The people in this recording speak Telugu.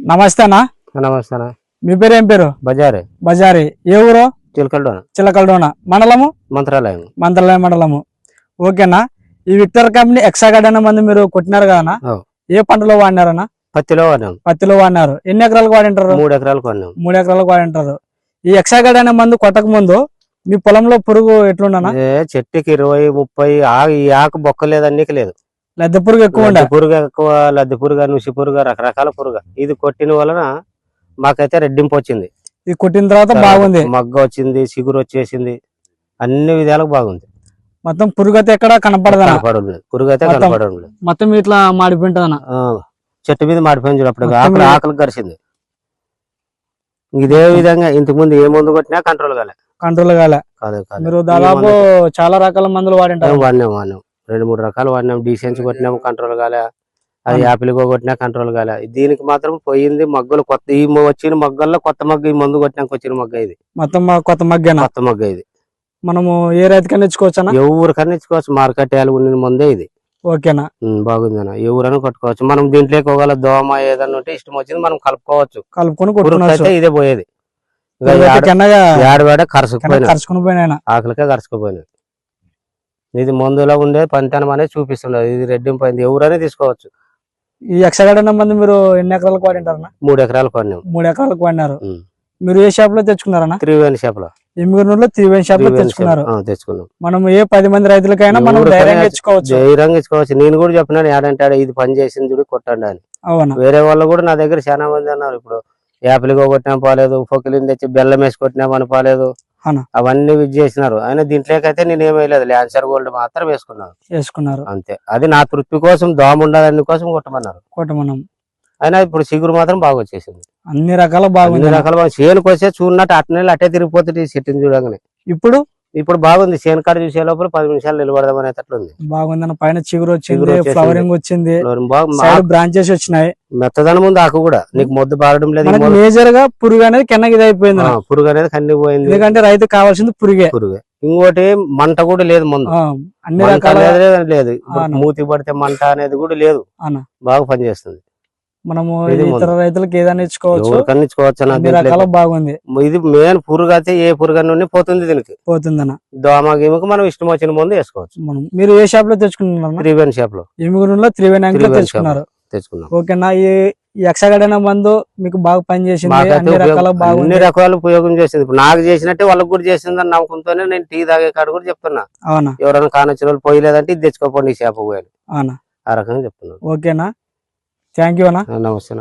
నమస్తే అన్న. నమస్తే అన్న. మీ పేరు ఏం పేరు? బజారే. బజారి. ఏ ఊరు? చిలకలడోన మండలము? మంత్రాలయం మండలము. ఓకేనా. ఈ విక్టర్ కంపెనీ ఎక్సాగార్డ్ అనే మందు మీరు కొట్టినారు కదా, ఏ పంటలో వాడినారన్నా? పత్తిలో వాడినారు. ఎన్ని ఎకరాలకు వాడింటారు? 3 ఎకరాలకు వాడినాం. 3 ఎకరాలకు వాడింటారు. ఈ ఎక్సాగార్డ్ అనే మందు కొట్టక ముందు మీ పొలంలో పురుగు ఎట్లుండనా? చెట్టుకి 20-30 ఈ ఆకు బొక్కలేదన్నీకి లేదు. లద్దె పురుగు ఎక్కువ లద్దె పురుగు, నుసి పురుగు, రకరకాల పురుగు. ఇది కొట్టిన వలన మాకైతే రెడ్డింపు వచ్చింది. ఇది కొట్టిన తర్వాత బాగుంది, మగ్గ వచ్చింది, చిగురు వచ్చేసింది, అన్ని విధాలకు బాగుంది. మొత్తం పురుగు అయితే ఎక్కడ కనపడదు. పురుగు అయితే కనపడదు. మొత్తం ఇట్లా మాడిపోయింటదన్న. చెట్టు మీద మాడిపోయింది. అప్పుడు ఆకులు గరిచింది. ఇదే విధంగా ఇంతకు ముందు ఏ మందు కొట్టినా కంట్రోల్ కాలే. మీరు దాదాపు చాలా రకాల మందులు వాడినాం. 2-3 రకాలు వాడినాం. డీసెన్స్ కొట్టినాము, కంట్రోల్ కాలే. అది యాపిల్ కొట్టినా కంట్రోల్ కాలే. దీనికి మాత్రం పోయింది. మగ్గలు కొత్త ఈ వచ్చిన మగ్గల్లో కొత్త మగ్గ, ఈ మందు కొట్టినాక వచ్చిన మగ్గ ఇది. మొత్తం కొత్త మగ్గ ఇది. మనము ఏ రైతుకన్నా ఇచ్చుకోవచ్చు? ఎవరికన్నా ఇచ్చుకోవచ్చు. మార్కెట్ ఉన్న మందే ఇది. ఓకేనా, బాగుందన్న. ఎవరైనా కొట్టుకోవచ్చు. మనం దీంట్లోకి ఒకవేళ దోమ ఏదన్నా ఉంటే ఇష్టం వచ్చింది మనం కలుపుకొని ఇదే పోయేది. కరుచుకుని ఆకలికే కరుచుకుపోయినది. ఇది మందులో ఉండే పనితనం అనేది చూపిస్తున్నది. ఇది రెడ్డింపోయింది. ఎవరైనా తీసుకోవచ్చు. ఈ ఎక్సాగార్డ్ అనే మందు మీరు ఎన్ని ఎకరాలకు వాడింటారన్నా? 3 ఎకరాలకు వాడినాం. 3 ఎకరాలకు వాడినారు. మీరు ఏ షాప్ లో తెచ్చుకున్నారన్నా? త్రివేణి షాప్ లో. ఎమ్మిగనూరులో త్రివేణి షాప్ లో తెచ్చుకున్నాం. మనం ఏ 10 మంది రైతులకైనా మనం ధైర్యంగా ఇచ్చుకోవచ్చు. నేను కూడా చెప్పినాను, ఏడంటే ఇది పని చేసింది చూడు కొట్టండి అని. అవునా. వేరే వాళ్ళు కూడా నా దగ్గర చాలా మంది అన్నారు. ఇప్పుడు యాపిల్ కొట్టినా పోలేదు, పొకిలిని తెచ్చి బెల్లం వేసి కొట్టినామని పోలేదు, అవన్నీ చేసినారు. ఆయన దీంట్లోకైతే నేను ఏమేయలేదు. ల్యాన్సర్ గోల్డ్ మాత్రం వేసుకున్నారు అంతే. అది నా తృప్తి కోసం, దోమ ఉండదని కోసం కొట్టమన్నాం. అయినా ఇప్పుడు చిగురు మాత్రం బాగా వచ్చేసింది. అన్ని రకాల బాగుంది. చేనుకు వచ్చే చూడనట్టు అట్టే తిరిగిపోతుంది చెట్టుని చూడగానే. ఇప్పుడు బాగుంది. చేను కాడ చూసే లోపల 10 నిమిషాలు నిలబడదాం అనేటట్లుంది. బాగుంది. పైన చిగురు వచ్చింది, ఫ్లవరింగ్ వచ్చింది, బ్రాంచెస్ వచ్చినాయి. మెత్తదనం ఉంది. ఆకు కూడా నీకు మొద్దు బారడం లేదు. మేజర్ గా పురుగు అనేది కిందకి ఇదైపోయింది. పురుగు అనేది కన్నిపోయింది. ఎందుకంటే రైతు కావాల్సింది పురుగే. ఇంకోటి మంట కూడా లేదు. ముందు అన్ని రకాల లేదు. మూతి పడితే మంట అనేది కూడా లేదు. బాగా పనిచేస్తుంది. మనము ఇతర రైతులకు ఏదైనా ఇచ్చుకోవచ్చు. అన్ని రకాల బాగుంది. ఇది మెయిన్ పురుగు అయితే ఏ పురుగు నుండి పోతుంది. దీనికి పోతుందన్న దోమ గీమకు మనం ఇష్టం వచ్చిన ముందు వేసుకోవచ్చు. మీరు ఏ షాప్ లో తెచ్చుకున్నారు? త్రివేణి షాప్ లో. ఎమ్మిగనూరులో త్రివేణి అంగడిలో తెచ్చుకున్నారు. ఓకేనా. ఈ ఎక్సాగార్డ్ అనే మందు మీకు బాగా పనిచేసింది. అన్ని రకాల ఉపయోగం చేసింది. ఇప్పుడు నాకు చేసినట్టే వాళ్ళకి కూడా చేసిందని నమ్మకంతోనే నేను టీ తాగే కాడ కూడా చెప్తున్నా. అవునా. ఎవరైనా కానొచ్చిన వాళ్ళు పోయలేదంటే ఇది తెచ్చుకోపోండి, ఈ షాప్ పోయాలి. అవునా. ఆ రకంగా చెప్తున్నాను. ఓకేనా. థ్యాంక్ యూ అన్న. నమస్తే.